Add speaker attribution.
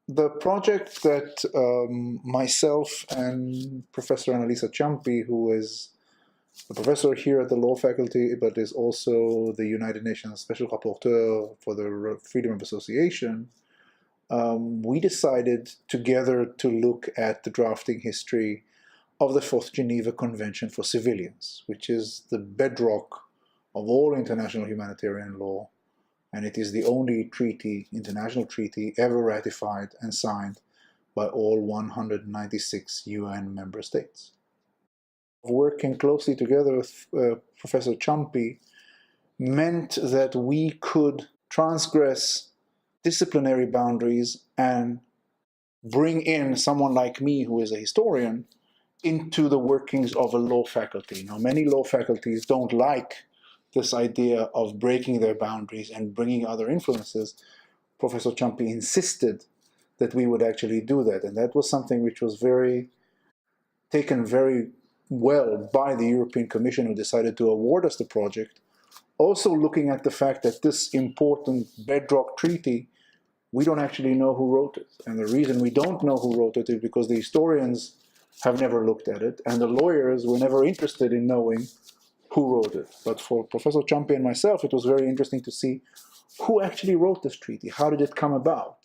Speaker 1: The project that myself and Professor Annalisa Ciampi, who is a professor here at the law faculty, but is also the United Nations Special Rapporteur for the Freedom of Association, we decided together to look at the drafting history of the Fourth Geneva Convention for Civilians, which is the bedrock of all international humanitarian law, and it is the only treaty, international treaty, ever ratified and signed by all 196 UN member states. Working closely together with Professor Ciampi meant that we could transgress disciplinary boundaries and bring in someone like me, who is a historian, into the workings of a law faculty. Now, many law faculties don't like this idea of breaking their boundaries and bringing other influences. Professor Ciampi insisted that we would actually do that, and that was something which was taken very well by the European Commission, who decided to award us the project, also looking at the fact that this important bedrock treaty, we don't actually know who wrote it. And the reason we don't know who wrote it is because the historians have never looked at it, and the lawyers were never interested in knowing who wrote it. But for Professor Ciampi and myself, it was very interesting to see who actually wrote this treaty. How did it come about?